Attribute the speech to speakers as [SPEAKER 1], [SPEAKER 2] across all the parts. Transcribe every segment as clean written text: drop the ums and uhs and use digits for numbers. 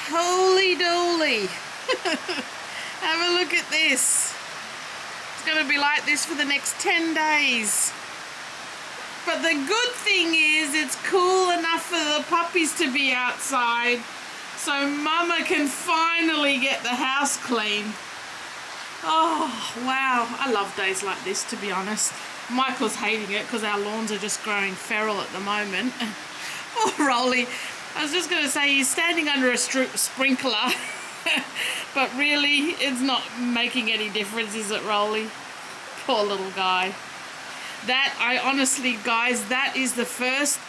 [SPEAKER 1] Holy dooly. Have a look at this. It's going to be like this for the next 10 days. But the good thing is it's cool enough for the puppies to be outside, so Mama can finally get the house clean. Oh, wow. I love days like this, to be honest. Michael's hating it because our lawns are just growing feral at the moment. Poor Rolly. I was just going to say he's standing under a sprinkler, but really it's not making any difference, is it, Rolly? Poor little guy. I honestly, guys, that is the first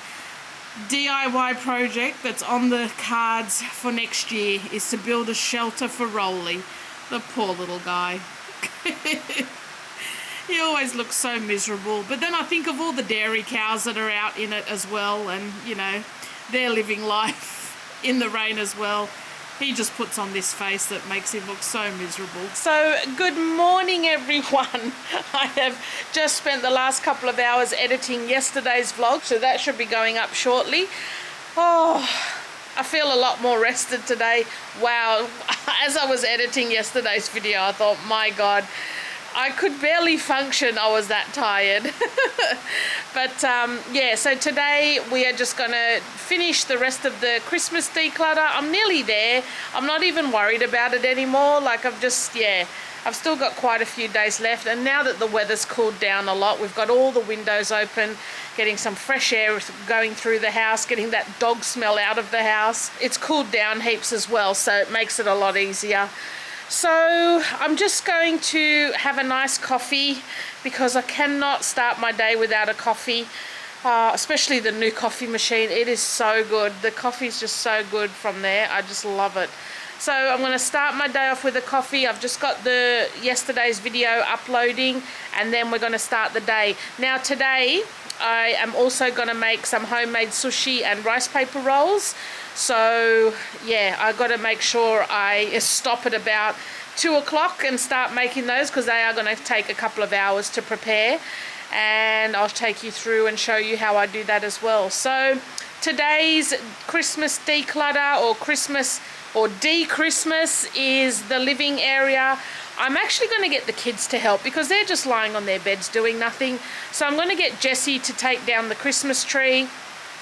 [SPEAKER 1] DIY project that's on the cards for next year, is to build a shelter for Rolly, the poor little guy. He always looks so miserable, but then I think of all the dairy cows that are out in it as well, and you know, they're living life in the rain as well. He just puts on this face that makes him look so miserable. So, good morning everyone. I have just spent the last couple of hours editing yesterday's vlog, so that should be going up shortly. Oh, I feel a lot more rested today. Wow, as I was editing yesterday's video, I thought, my God, I could barely function, I was that tired. But yeah, so today we are just gonna finish the rest of the Christmas declutter. I'm nearly there. I'm not even worried about it anymore. Like I've still got quite a few days left, and now that the weather's cooled down a lot, we've got all the windows open, getting some fresh air going through the house, getting that dog smell out of the house. It's cooled down heaps as well, so it makes it a lot easier. So I'm just going to have a nice coffee because I cannot start my day without a coffee, especially the new coffee machine. It is so good. The coffee is just so good from there. I just love it. So I'm going to start my day off with a coffee. I've just got yesterday's video uploading, and then we're going to start the day. Now today I am also going to make some homemade sushi and rice paper rolls. So yeah, I've got to make sure I stop at about 2 o'clock and start making those, because they are going to take a couple of hours to prepare, and I'll take you through and show you how I do that as well. So today's Christmas declutter, or Christmas or de-Christmas, is the living area. I'm actually going to get the kids to help because they're just lying on their beds doing nothing. So I'm going to get Jessie to take down the Christmas tree.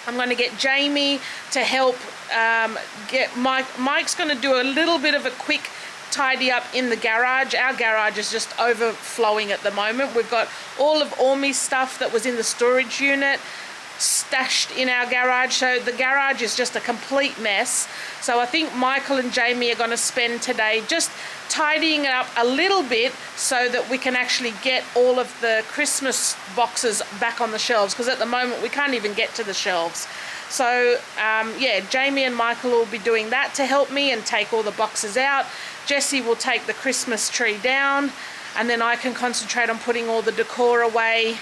[SPEAKER 1] I'm going to get Jamie to help get Mike's going to do a little bit of a quick tidy up in the garage. Our garage is just overflowing at the moment. We've got all of Ormy's stuff that was in the storage unit stashed in our garage, so the garage is just a complete mess. So I think Michael and Jamie are going to spend today just tidying it up a little bit so that we can actually get all of the Christmas boxes back on the shelves, because at the moment we can't even get to the shelves. So yeah, Jamie and Michael will be doing that to help me and take all the boxes out. Jessie will take the Christmas tree down, and then I can concentrate on putting all the decor away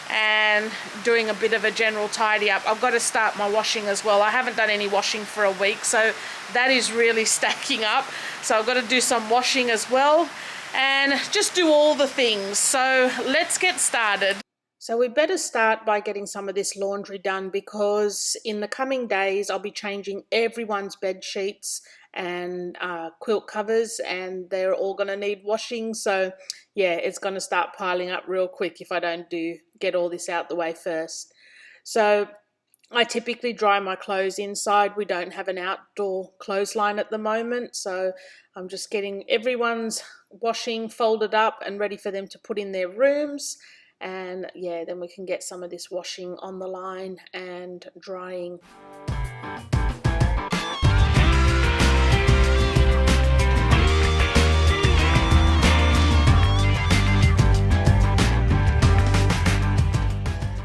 [SPEAKER 1] and doing a bit of a general tidy up. I've got to start my washing as well. I haven't done any washing for a week, so that is really stacking up. So I've got to do some washing as well and just do all the things. So let's get started. So we better start by getting some of this laundry done, because in the coming days I'll be changing everyone's bed sheets and quilt covers, and they're all going to need washing. So yeah, it's going to start piling up real quick if I don't get all this out the way first. So I typically dry my clothes inside. We don't have an outdoor clothesline at the moment, so I'm just getting everyone's washing folded up and ready for them to put in their rooms. And yeah, then we can get some of this washing on the line and drying.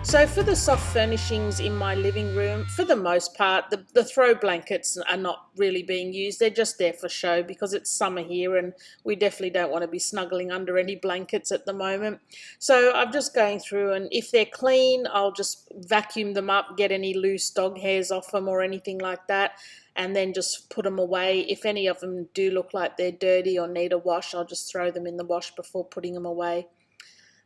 [SPEAKER 1] So for the soft furnishings in my living room, for the most part, the throw blankets are not really being used. They're just there for show because it's summer here and we definitely don't want to be snuggling under any blankets at the moment. So I'm just going through, and if they're clean, I'll just vacuum them up, get any loose dog hairs off them or anything like that, and then just put them away. If any of them do look like they're dirty or need a wash, I'll just throw them in the wash before putting them away.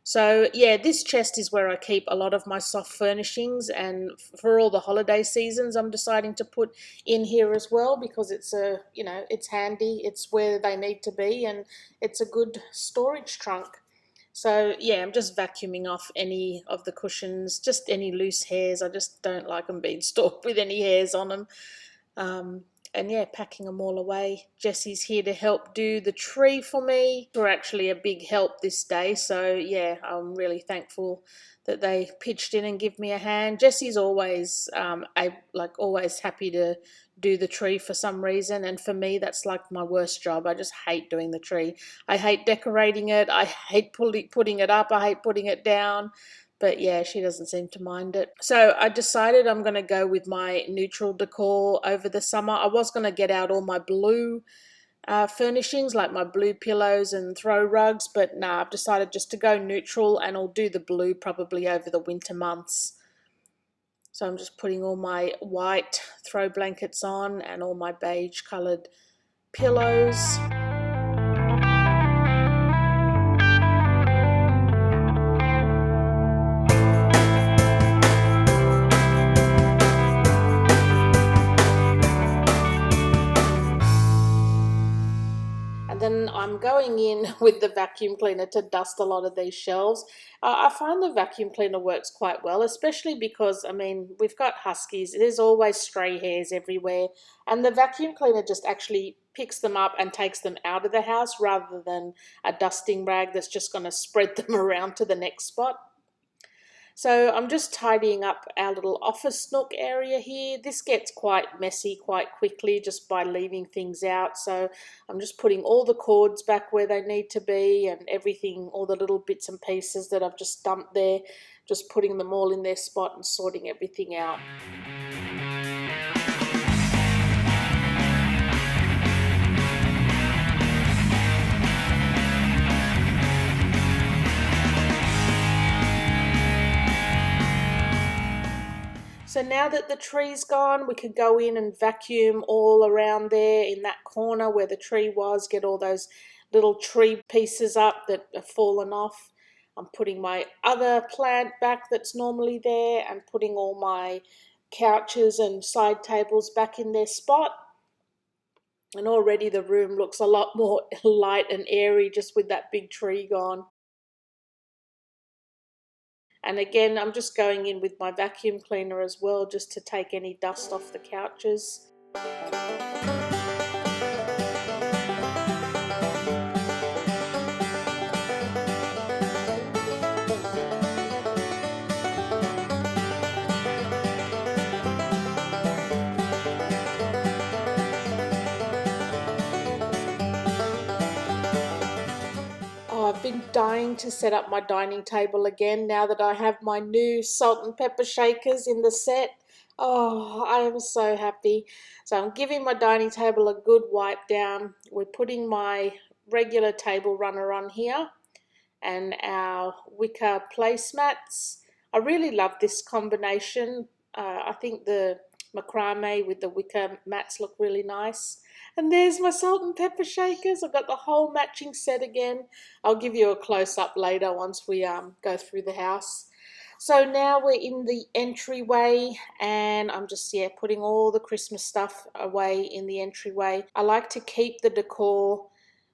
[SPEAKER 2] So yeah, this chest is where I keep a lot of my soft furnishings, and for all the holiday seasons I'm deciding to put in here as well, because it's it's handy, it's where they need to be, and it's a good storage trunk. So yeah, I'm just vacuuming off any of the cushions, just any loose hairs. I just don't like them being stored with any hairs on them. Um, and yeah, packing them all away. Jesse's here to help do the tree for me. We're actually a big help this day, so yeah, I'm really thankful that they pitched in and give me a hand. Jesse's always always happy to do the tree for some reason, and for me that's like my worst job. I just hate doing the tree. I hate decorating it. I hate putting it up. I hate putting it down. But yeah, she doesn't seem to mind it. So I decided I'm going to go with my neutral decor over the summer. I was going to get out all my blue furnishings, like my blue pillows and throw rugs, but nah, I've decided just to go neutral, and I'll do the blue probably over the winter months. So I'm just putting all my white throw blankets on and all my beige coloured pillows. And then I'm going in with the vacuum cleaner to dust a lot of these shelves. I find the vacuum cleaner works quite well, especially because, I mean, we've got huskies. There's always stray hairs everywhere. And the vacuum cleaner just actually picks them up and takes them out of the house, rather than a dusting rag that's just going to spread them around to the next spot. So I'm just tidying up our little office nook area here. This gets quite messy quite quickly just by leaving things out. So I'm just putting all the cords back where they need to be, and everything, all the little bits and pieces that I've just dumped there, just putting them all in their spot and sorting everything out. So now that the tree's gone, we could go in and vacuum all around there in that corner where the tree was, get all those little tree pieces up that have fallen off. I'm putting my other plant back that's normally there, and putting all my couches and side tables back in their spot. And already the room looks a lot more light and airy just with that big tree gone. And again, I'm just going in with my vacuum cleaner as well, just to take any dust off the couches. Oh, I've been dying to set up my dining table again now that I have my new salt and pepper shakers in the set. Oh, I am so happy. So I'm giving my dining table a good wipe down. We're putting my regular table runner on here and our wicker placemats. I really love this combination. I think the macrame with the wicker mats look really nice. And there's my salt and pepper shakers. I've got the whole matching set again. I'll give you a close-up later once we go through the house. So now we're in the entryway, and I'm just putting all the Christmas stuff away in the entryway. I like to keep the decor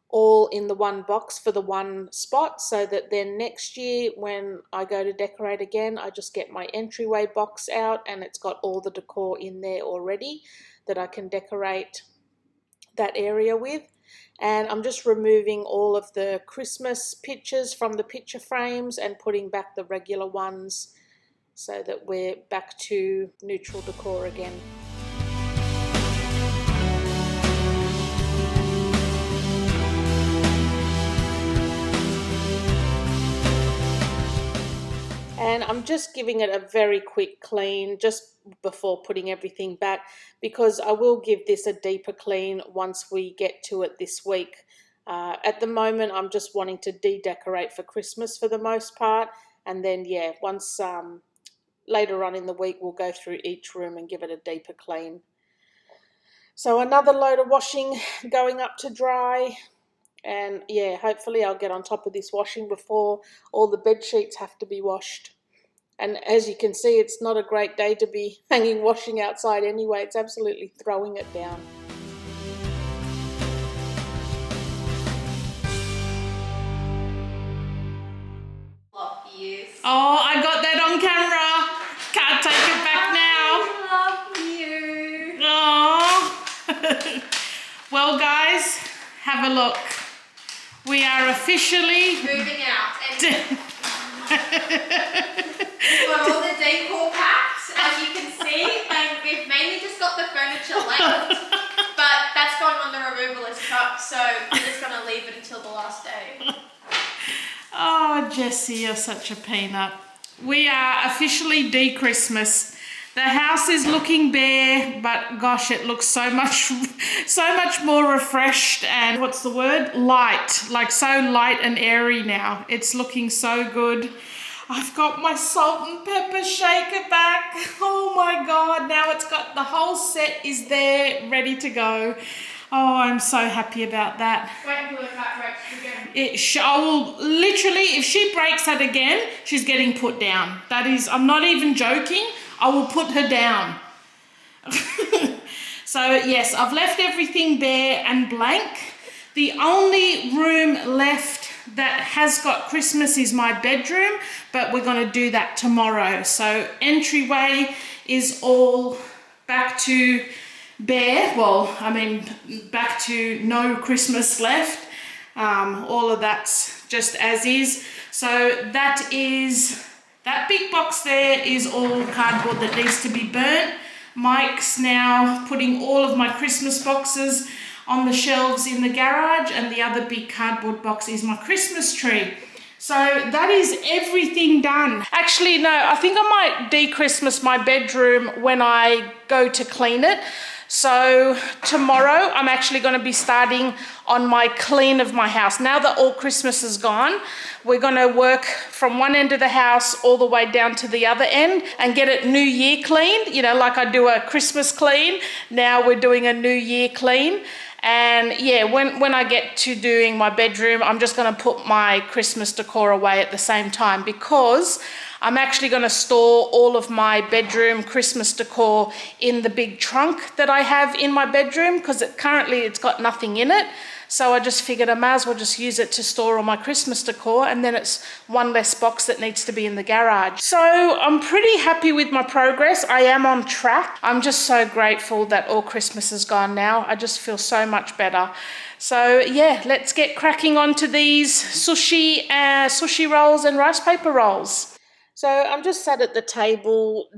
[SPEAKER 2] all in the one box for the one spot, so that then next year when I go to decorate again, I just get my entryway box out and it's got all the decor in there already that I can decorate that area with. And I'm just removing all of the Christmas pictures from the picture frames and putting back the regular ones, so that we're back to neutral decor again. And I'm just giving it a very quick clean just before putting everything back, because I will give this a deeper clean once we get to it this week. At the moment, I'm just wanting to de-decorate for Christmas for the most part. And then, once later on in the week, we'll go through each room and give it a deeper clean. So another load of washing going up to dry. And yeah, hopefully I'll get on top of this washing before all the bed sheets have to be washed. And as you can see, it's not a great day to be hanging washing outside anyway. It's absolutely throwing it down.
[SPEAKER 3] Love you.
[SPEAKER 1] Oh, I got that on camera. Can't take it back now.
[SPEAKER 3] I love you.
[SPEAKER 1] Oh. Well, guys, have a look. We are officially
[SPEAKER 3] Moving out. And we've got all the decor packs, as you can see, and we've mainly just got the furniture left. But that's going on the removalist truck, so we're just going to leave it until the last day.
[SPEAKER 1] Oh, Jessie, you're such a peanut. We are officially de-Christmas. The house is looking bare, but gosh, it looks so much more refreshed and what's the word? Light, like so light and airy now. It's looking so good. I've got my salt and pepper shaker back. Oh my God, now it's got the whole set is there, ready to go. Oh, I'm so happy about that.
[SPEAKER 3] Wait until the cat breaks again.
[SPEAKER 1] I will literally, if she breaks that again, she's getting put down. That is, I'm not even joking. I will put her down. So yes, I've left everything bare and blank. The only room left that has got Christmas is my bedroom, but we're going to do that tomorrow. So entryway is all back to bare. Well, I mean, back to no Christmas left. All of that's just as is. So that big box there is all cardboard that needs to be burnt. Mike's now putting all of my Christmas boxes on the shelves in the garage, and the other big cardboard box is my Christmas tree. So that is everything done. Actually, no, I think I might de-Christmas my bedroom when I go to clean it. So tomorrow I'm actually going to be starting on my clean of my house. Now that all Christmas is gone, we're going to work from one end of the house all the way down to the other end and get it New Year cleaned. You know, like I do a Christmas clean, now we're doing a New Year clean. And yeah, when I get to doing my bedroom, I'm just going to put my Christmas decor away at the same time, because I'm actually going to store all of my bedroom Christmas decor in the big trunk that I have in my bedroom, because currently it's got nothing in it. So I just figured I may as well just use it to store all my Christmas decor, and then it's one less box that needs to be in the garage. So I'm pretty happy with my progress. I am on track. I'm just so grateful that all Christmas is gone now. I just feel so much better. So yeah, let's get cracking onto these sushi rolls and rice paper rolls.
[SPEAKER 2] So I'm just sat at the table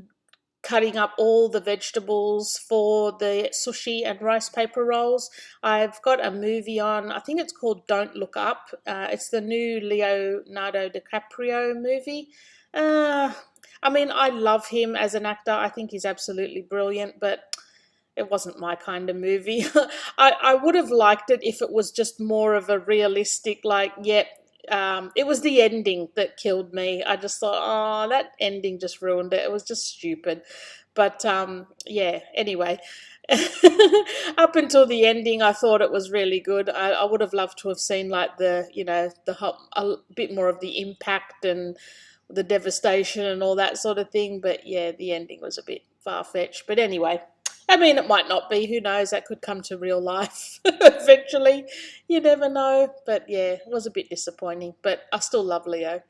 [SPEAKER 2] cutting up all the vegetables for the sushi and rice paper rolls. I've got a movie on, I think it's called Don't Look Up. It's the new Leonardo DiCaprio movie. I mean, I love him as an actor. I think he's absolutely brilliant, but it wasn't my kind of movie. I would have liked it if it was just more of a realistic, like, it was the ending that killed me. I just thought, oh, that ending just ruined it. It was just stupid. But yeah, anyway, up until the ending, I thought it was really good. I would have loved to have seen like a bit more of the impact and the devastation and all that sort of thing. But yeah, the ending was a bit far-fetched. But anyway, I mean, it might not be. Who knows? That could come to real life eventually. You never know. But yeah, it was a bit disappointing. But I still love Leo.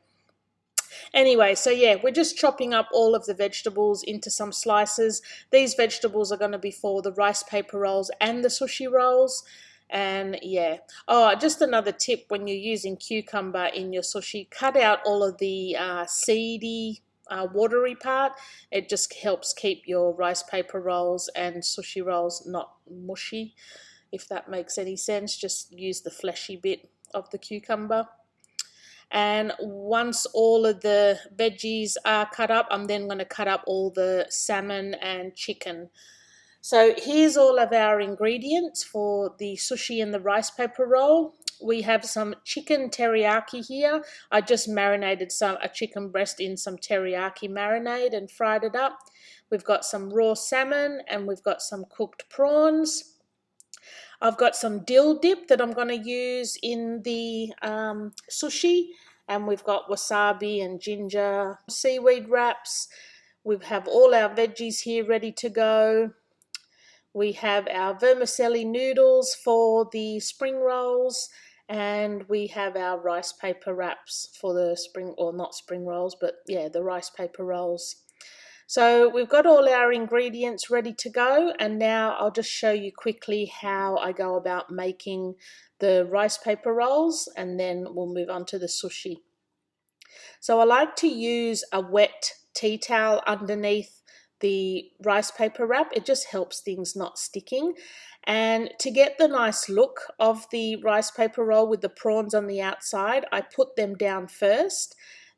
[SPEAKER 2] Anyway, so yeah, we're just chopping up all of the vegetables into some slices. These vegetables are going to be for the rice paper rolls and the sushi rolls. And yeah, oh, just another tip when you're using cucumber in your sushi, cut out all of the seedy, watery part. It just helps keep your rice paper rolls and sushi rolls not mushy, if that makes any sense. Just use the fleshy bit of the cucumber. And once all of the veggies are cut up, I'm then going to cut up all the salmon and chicken. So here's all of our ingredients for the sushi and the rice paper roll. We have some chicken teriyaki here. I just marinated a chicken breast in some teriyaki marinade and fried it up. We've got some raw salmon and we've got some cooked prawns. I've got some dill dip that I'm going to use in the sushi, and we've got wasabi and ginger, seaweed wraps. We have all our veggies here ready to go. We have our vermicelli noodles for the spring rolls, and we have our rice paper wraps for the spring, or not spring rolls, but yeah, the rice paper rolls. So we've got all our ingredients ready to go, and now I'll just show you quickly how I go about making the rice paper rolls, and then we'll move on to the sushi. So I like to use a wet tea towel underneath the rice paper wrap. It just helps things not sticking. And to get the nice look of the rice paper roll with the prawns on the outside, I put them down first,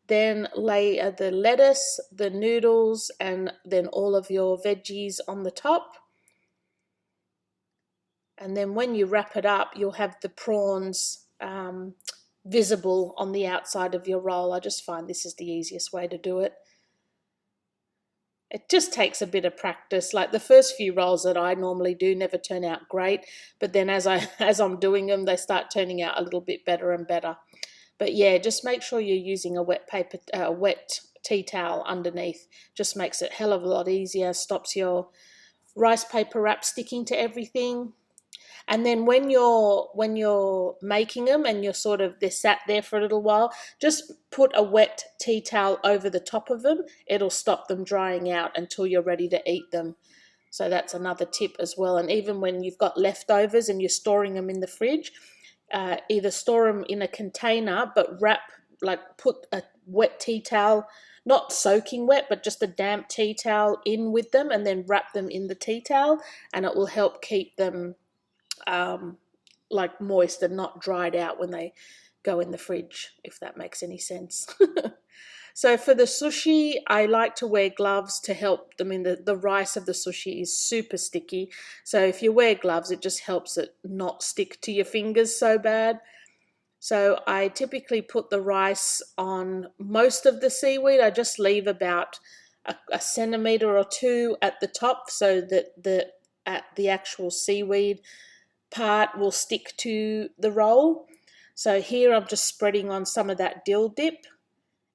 [SPEAKER 2] then lay the lettuce, the noodles, and then all of your veggies on the top. And then when you wrap it up, you'll have the prawns visible on the outside of your roll. I just find this is the easiest way to do it. It just takes a bit of practice. Like the first few rolls that I normally do never turn out great, but then as I'm doing them, they start turning out a little bit better and better. But yeah, just make sure you're using a wet tea towel underneath. Just makes it a hell of a lot easier, stops your rice paper wrap sticking to everything. And then when you're making them and they're sat there for a little while, just put a wet tea towel over the top of them. It'll stop them drying out until you're ready to eat them. So that's another tip as well. And even when you've got leftovers and you're storing them in the fridge, either store them in a container, but put a wet tea towel, not soaking wet, but just a damp tea towel in with them, and then wrap them in the tea towel, and it will help keep them moist and not dried out when they go in the fridge, if that makes any sense. So for the sushi, I like to wear gloves to help them in the rice of the sushi is super sticky. So if you wear gloves, it just helps it not stick to your fingers so bad. So I typically put the rice on most of the seaweed. I just leave about a centimetre or two at the top so that the actual seaweed part will stick to the roll. So here I'm just spreading on some of that dill dip,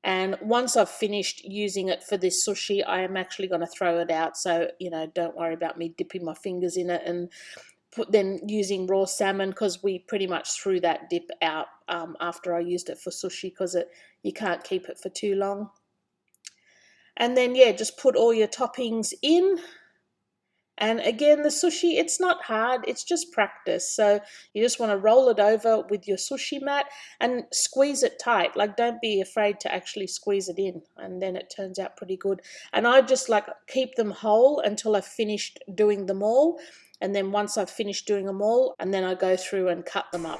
[SPEAKER 2] and once I've finished using it for this sushi, I am actually going to throw it out. So don't worry about me dipping my fingers in it and then using raw salmon, because we pretty much threw that dip out after I used it for sushi, because you can't keep it for too long. And then just put all your toppings in. And again, the sushi, it's not hard, it's just practice. So you just want to roll it over with your sushi mat and squeeze it tight. Like, don't be afraid to actually squeeze it in, and then it turns out pretty good. And I just keep them whole until I've finished doing them all. And then once I've finished doing them all, and then I go through and cut them up.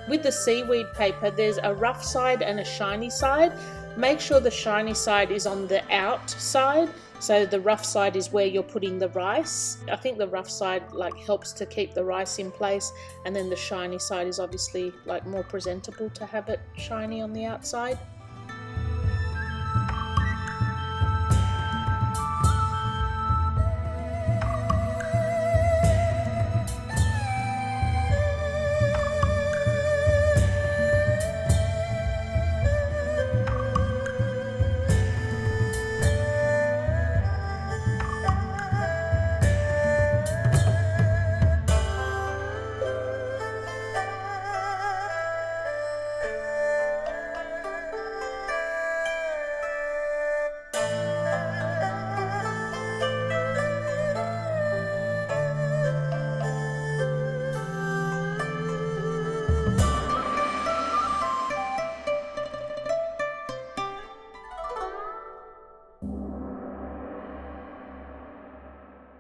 [SPEAKER 2] With the seaweed paper, there's a rough side and a shiny side. Make sure the shiny side is on the outside, so the rough side is where you're putting the rice. I think the rough side helps to keep the rice in place, and then the shiny side is obviously more presentable to have it shiny on the outside.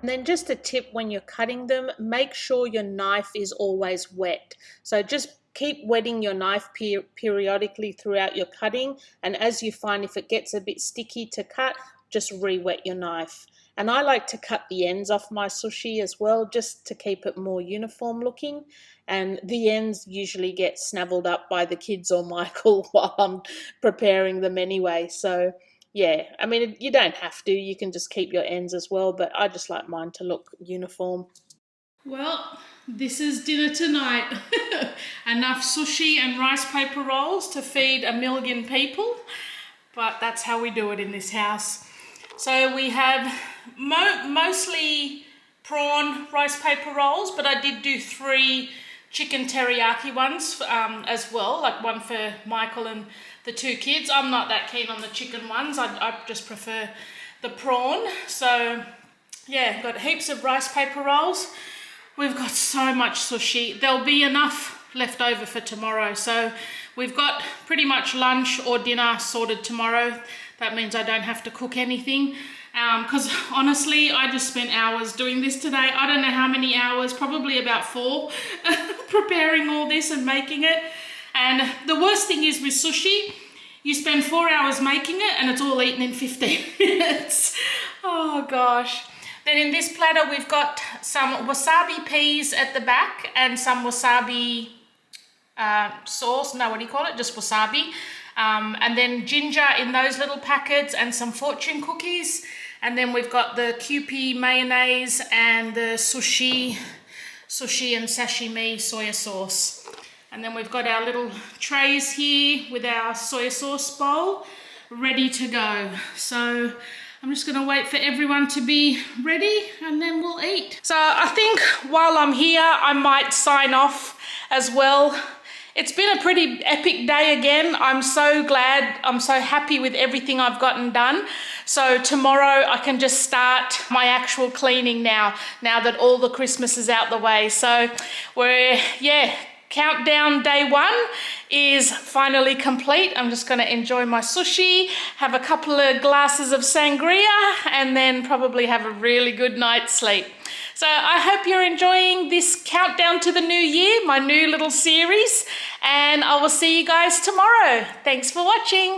[SPEAKER 2] then just a tip when you're cutting them, make sure your knife is always wet. So just keep wetting your knife periodically throughout your cutting, and as you find if it gets a bit sticky to cut, just re-wet your knife. And I like to cut the ends off my sushi as well, just to keep it more uniform looking. And the ends usually get snaveled up by the kids or Michael while I'm preparing them anyway. So yeah, I mean, you don't have to. You can just keep your ends as well, but I just like mine to look uniform.
[SPEAKER 1] Well, this is dinner tonight. Enough sushi and rice paper rolls to feed 1 million people, but that's how we do it in this house. So we have mostly prawn rice paper rolls, but I did do 3 chicken teriyaki ones as well, like one for Michael and the 2 kids. I'm not that keen on the chicken ones. I just prefer the prawn. So yeah, got heaps of rice paper rolls. We've got so much sushi. There'll be enough left over for tomorrow. So we've got pretty much lunch or dinner sorted tomorrow. That means I don't have to cook anything. Because honestly, I just spent hours doing this today. I don't know how many hours, probably about 4, preparing all this and making it. And the worst thing is with sushi, you spend 4 hours making it and it's all eaten in 15 minutes. Oh gosh. Then in this platter, we've got some wasabi peas at the back and some wasabi sauce. No, what do you call it? Just wasabi. And then ginger in those little packets and some fortune cookies. And then we've got the Kewpie mayonnaise and the sushi and sashimi soya sauce. And then we've got our little trays here with our soya sauce bowl ready to go. So I'm just going to wait for everyone to be ready and then we'll eat. So I think while I'm here, I might sign off as well. It's been a pretty epic day again. I'm so glad, I'm so happy with everything I've gotten done. So tomorrow I can just start my actual cleaning now that all the Christmas is out the way. So countdown day 1 is finally complete. I'm just going to enjoy my sushi, have a couple of glasses of sangria, and then probably have a really good night's sleep. So I hope you're enjoying this countdown to the new year, my new little series, and I will see you guys tomorrow. Thanks for watching.